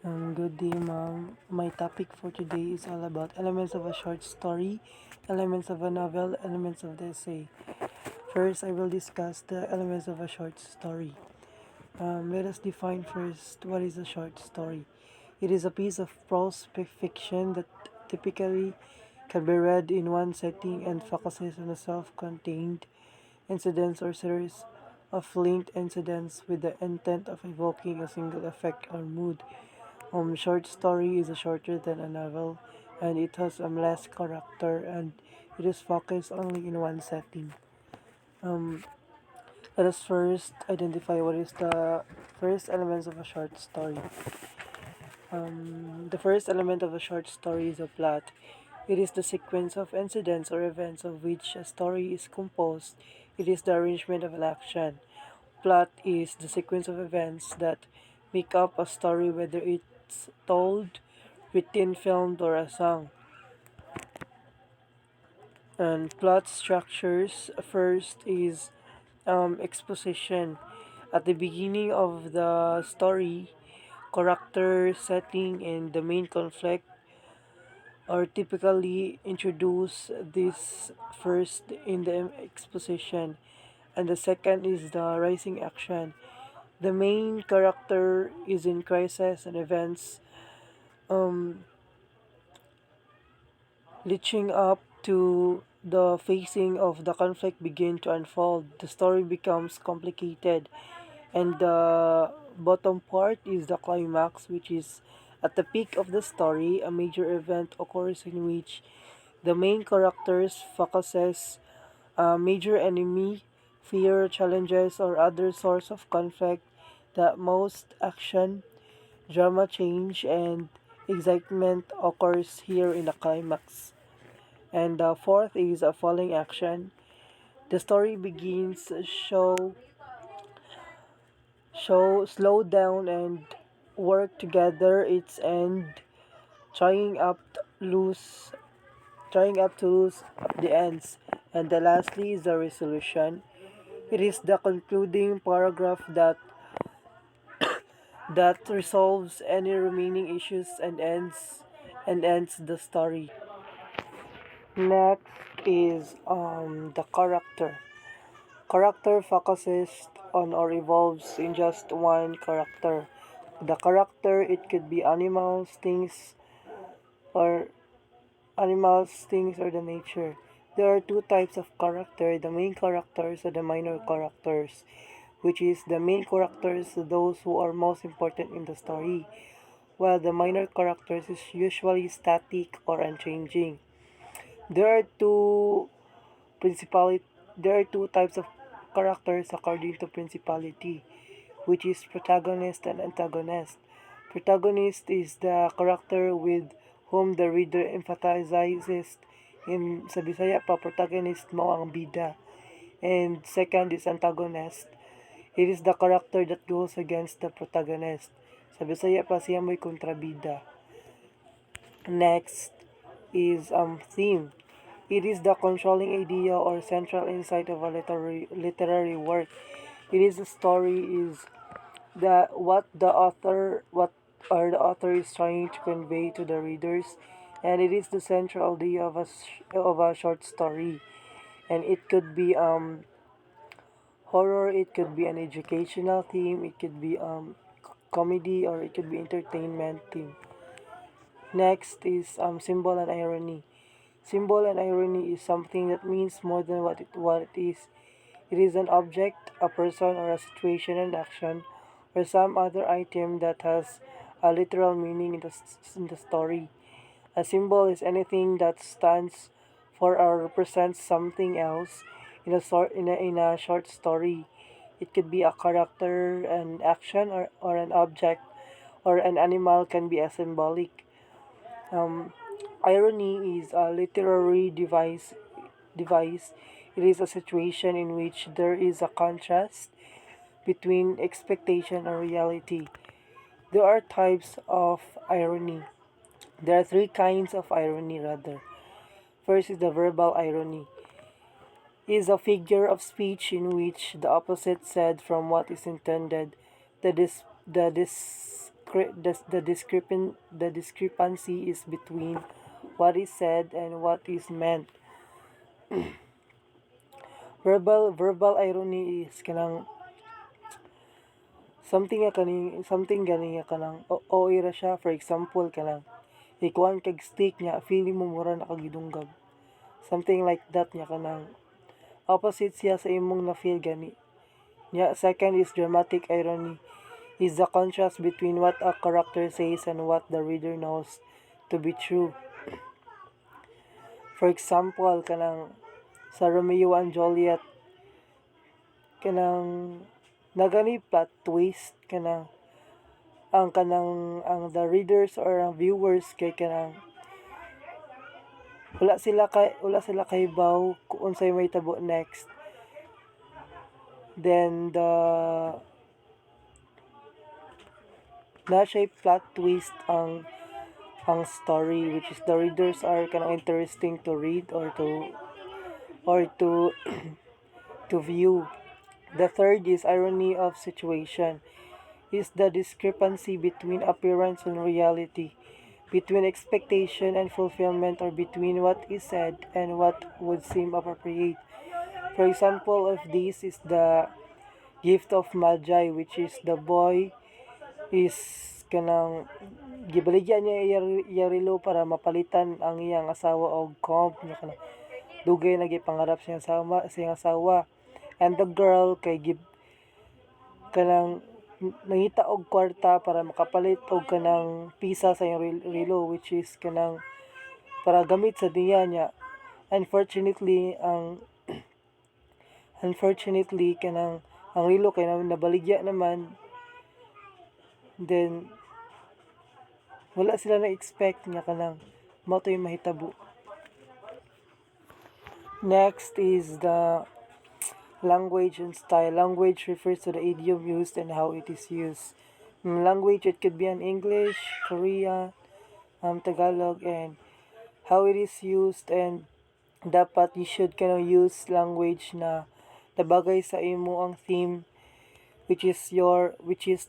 Good day, ma'am. My topic for today is all about elements of a short story, elements of a novel, elements of the essay. First, I will discuss the elements of a short story. Let us define first what is a short story. It is a piece of prose fiction that typically can be read in one setting and focuses on a self-contained incidents or series of linked incidents with the intent of evoking a single effect or mood. Short story is shorter than a novel, and it has less character, and it is focused only in one setting. Um, Let us first identify what is the first elements of a short story. The first element of a short story is a plot. It is the sequence of incidents or events of which a story is composed. It is the arrangement of an action. Plot is the sequence of events that make up a story, whether it's told, written, filmed, or a song. And plot structures first is exposition. At the beginning of the story, character, setting, and the main conflict are typically introduced this first in the exposition, and the second is the rising action. The main character is in crisis and events um, leading up to the facing of the conflict begin to unfold. The story becomes complicated, and the bottom part is the climax, which is at the peak of the story. A major event occurs in which the main characters focuses a major enemy, fear, challenges, or other source of conflict. That most action, drama, change, and excitement occurs here in the climax. And the fourth is a falling action. The story begins slow down and work together its end, trying up lose trying up to lose the ends. And the lastly is the resolution. It is the concluding paragraph that resolves any remaining issues and ends the story. Next is the character. Character focuses on or evolves in just one character. The character, it could be or things, or the nature. There are two types of character, the main characters and the minor characters, which is the main characters, those who are most important in the story, while the minor characters is usually static or unchanging. There are two principality there are two types of characters according to principality, which is protagonist and antagonist. Protagonist is the character with whom the reader empathizes. In sa Bisaya pa, protagonist mo ang bida. And second is antagonist. It is the character that goes against the protagonist. Sa Bisaya pa, siya mo'y kontrabida. Next is theme. It is the controlling idea or central insight of a literary work. It is a story is the what the author is trying to convey to the readers, and it is the central idea of a short story. And it could be horror, it could be an educational theme, it could be comedy, or it could be entertainment theme. Next is symbol and irony. Symbol and irony is something that means more than what it is. It is an object, a person, or a situation and action, or some other item that has a literal meaning in the story. A symbol is anything that stands for or represents something else in a short story. It could be a character, an action, or an object, or an animal can be a symbolic. Um, Irony is a literary device. It is a situation in which there is a contrast between expectation and reality. There are types of irony. There are three kinds of irony rather. First is the verbal irony. It is a figure of speech in which the opposite said from what is intended. The the discrepancy is between what is said and what is meant. Verbal irony is kanang something gani nga kanang o ira siya. For example kanang ikuan kag steak niya, feeling mo mura nakagidunggab. Something like that niya kanang opposite siya sa imong na feel gani. Nya second is dramatic irony, is the contrast between what a character says and what the reader knows to be true. For example kanang sa Romeo and Juliet, kanang nagani plot twist kanang ang the readers or ang viewers kay kanang wala sila kay baw kung unsay may tabo next. Then na siya plot twist ang story, which is the readers are kanang interesting to read or to to view. The third is irony of situation, is the discrepancy between appearance and reality, between expectation and fulfillment, or between what is said and what would seem appropriate. For example of this is the gift of Magi, which is the boy is kanang gibaligyan niya iyarilo para mapalitan ang iyang asawa og comb niya kanang dugay na gipangarap siyang asawa, and the girl kay kanang nangita og kwarta para makapalit og kanang pisa sa iyang relo, which is kanang para gamit sa diya niya. Unfortunately kanang ang relo kay nabaligya naman, then wala sila na expect nga kanang mao to yung mahitabo. Next is the language and style. Language refers to the idiom used and how it is used. Language, it could be an English, Korean, Tagalog, and how it is used, and dapat you should use language na nabagay sa imo ang theme, which is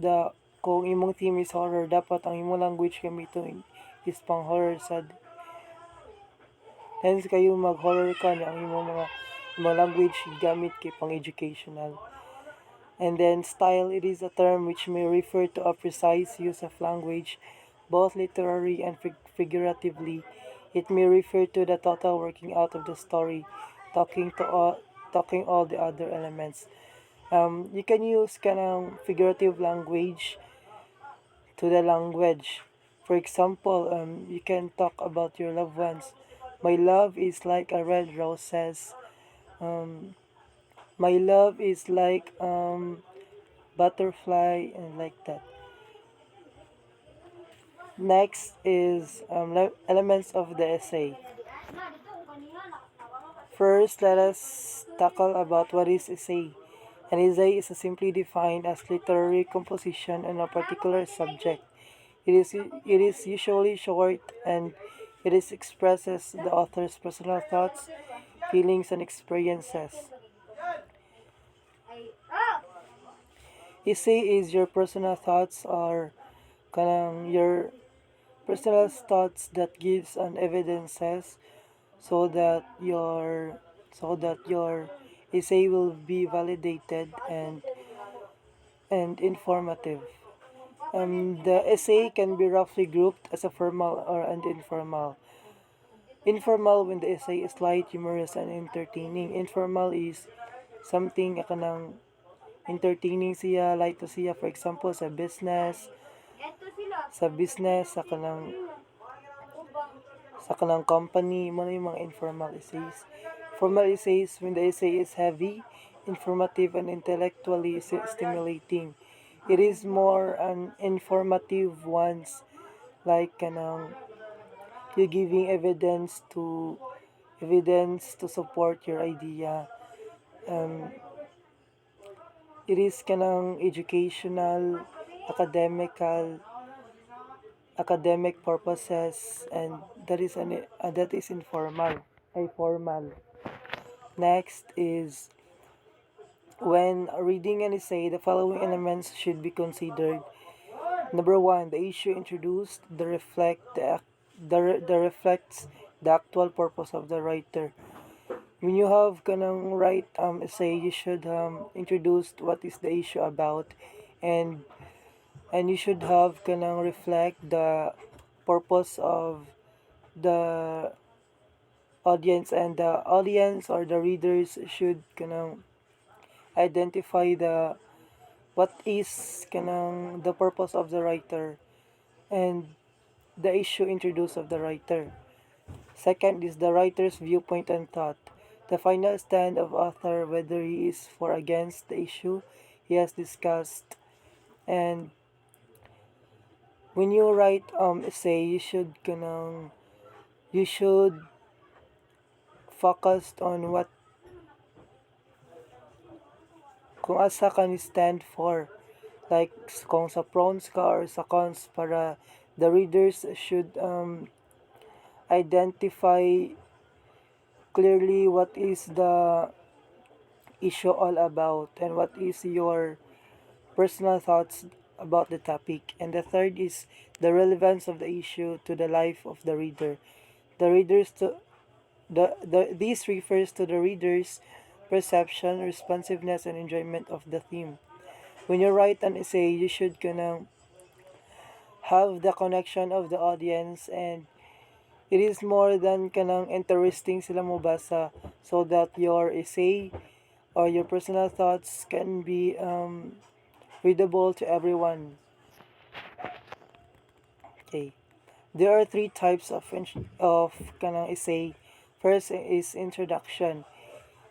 the kung imong theme is horror, dapat ang imong language gamiton is pang horror sad. Hence kayo mag-horror ka niya ang imong language gamit kay pang educational. And then style, it is a term which may refer to a precise use of language, both literary and figuratively. It may refer to the total working out of the story, talking all the other elements. You can use kanang figurative language to the language. For example, you can talk about your loved ones. My love is like a red roses. My love is like butterfly, and like that. Next is elements of the essay. First, let us tackle about what is essay. An essay is simply defined as literary composition on a particular subject. It is usually short, and it expresses the author's personal thoughts, feelings, and experiences. Essay is your personal thoughts, or your personal thoughts that gives an evidences, so that your essay will be validated and informative. The essay can be roughly grouped as a formal or an informal. Informal, when the essay is light, humorous, and entertaining. Informal is something kanang entertaining siya, light to siya. For example, sa kanang company, mo na yung mga informal essays. Formal essays, when the essay is heavy, informative, and intellectually stimulating. It is more an informative ones, like kanang you giving evidence to support your idea. It is kanang educational, academic purposes, and that is informal, formal. Next is, when reading an essay, the following elements should be considered. Number one, the issue introduced the reflects the actual purpose of the writer. When you have kanang write essay, you should introduce what is the issue about, and you should have kanang reflect the purpose of the audience, and the audience or the readers should kanang identify the what is kanang the purpose of the writer and the issue introduced of the writer. Second is the writer's viewpoint and thought. The final stand of author, whether he is for or against the issue he has discussed. And when you write essay, you should focus on what kung asa ka ni stand for. Like kung sa pros ka or sa cons, para the readers should identify clearly what is the issue all about and what is your personal thoughts about the topic. And the third is the relevance of the issue to the life of the reader. The readers to this refers to the reader's perception, responsiveness, and enjoyment of the theme. When you write an essay, you should have the connection of the audience, and it is more than interesting sila mo basa, so that your essay or your personal thoughts can be readable to everyone. Okay. There are three types of essay. First is introduction.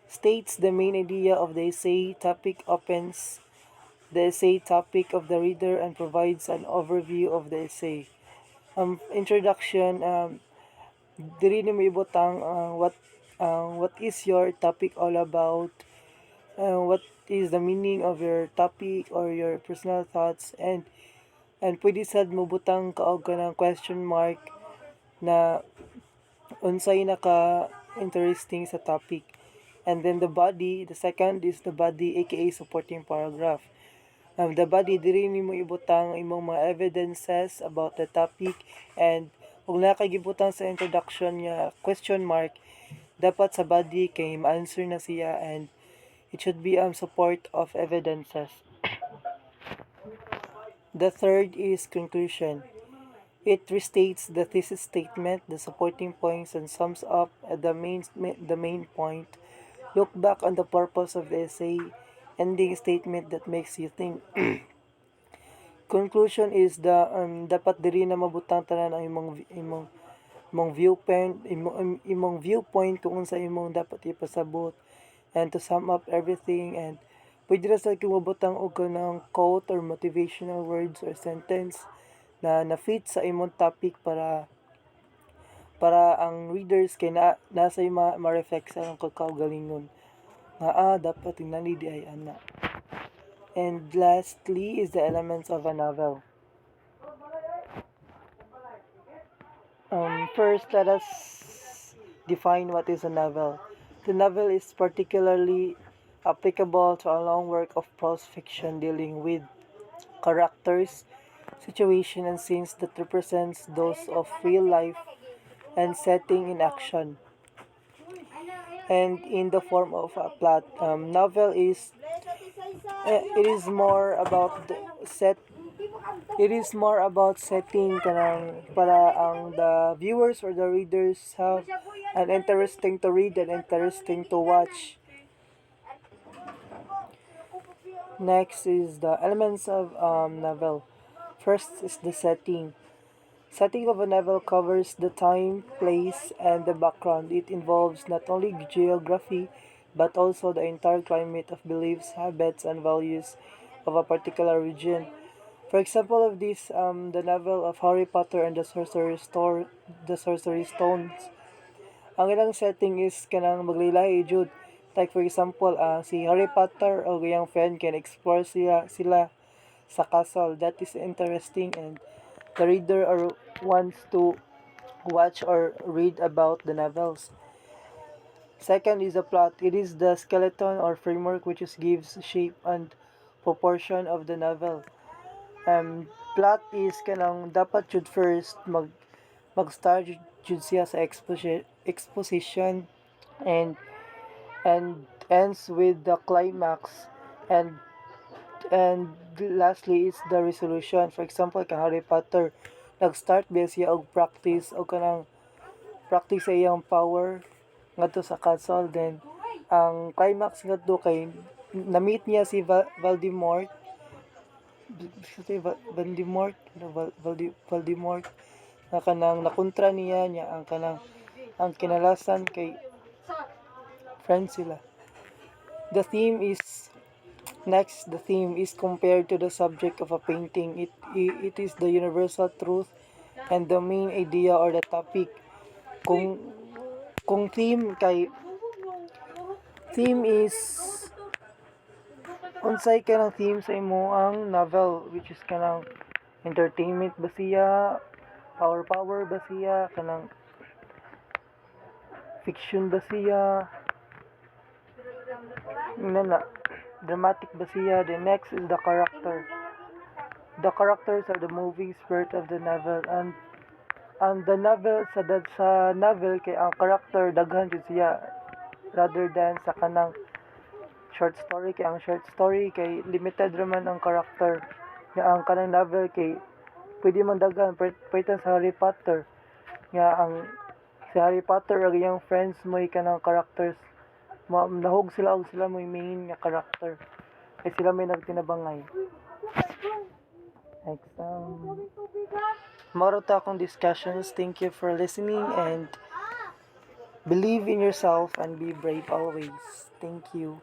States the main idea of the essay. Topic opens the essay topic of the reader and provides an overview of the essay. Introduction. Diri ni mo ibutang what is your topic all about. What is the meaning of your topic or your personal thoughts, and pwede sad mo butang kaog ka ng question mark na unsay naka interesting sa topic. And then the body, the second is the body, aka supporting paragraph. The body, diri nimo ibutang imong mga evidences about the topic, and kung nakagibutang sa introduction niya question mark, dapat sa body kay ma-answer na siya, and it should be support of evidences. The third is conclusion. It restates the thesis statement, the supporting points, and sums up the main point. Look back on the purpose of the essay, ending statement that makes you think. Conclusion is the dapat diri na mabutang tanan ang imong viewpoint kung unsa imong dapat ipasabot, and to sum up everything, and pwede ra sa kumabutang og kanang quote or motivational words or sentence na fit sa imong topic, para ang readers kay nasa ma-reflect sa ang kakaugalingon nga dapat tingali di ay ana. And lastly is the elements of a novel. First, let us define what is a novel. The novel is particularly applicable to a long work of prose fiction dealing with characters, situation, and scenes that represents those of real life and setting in action, and in the form of a plot. Novel is it is more about setting kanang para ang the viewers or the readers have an interesting to read and interesting to watch. Next is the elements of novel. First is the setting. Setting of a novel covers the time, place, and the background. It involves not only geography, but also the entire climate of beliefs, habits, and values of a particular region. For example of this, the novel of Harry Potter and the Sorcerer's Stones. Ang ilang setting is kanang maglilahi jud. Like for example, si Harry Potter o gayang friend can explore sila sa castle. That is interesting, and the reader wants to watch or read about the novels. Second is the plot. It is the skeleton or framework which gives shape and proportion of the novel. plot is kanang dapat jud first mag-start jud siya sa exposition and ends with the climax and lastly is the resolution. For example, kang Harry Potter, nag-start ba siya og practice o kanang practice sa iyang power ngadto sa castle, then ang climax ngadto kay na-meet niya si Voldemort, si Voldemort, Voldemort na kanang nakontra niya ang kanang ang kinalasan kay friends sila. The theme is Next, the theme is compared to the subject of a painting. It is the universal truth and the main idea or the topic. Kung theme is unsay ka ng theme sa imo ang novel, which is kanang entertainment ba siya, power ba siya, kanang fiction ba siya, na dramatic ba siya. The next is the character. The characters are the moving spirit of the novel, and the novel sa novel kay ang character daghan jud siya rather than sa kanang short story. Kay ang short story kay limited raman ang character, nga ang kanang novel kay pwede man daghan pwede sa Harry Potter nga ang si Harry Potter ug iyang friends mo'y kanang characters nahog sila og sila mo'y main nga character kay sila may nagtinabangay. Next, maro ta akong discussions. Thank you for listening and believe in yourself and be brave always. Thank you.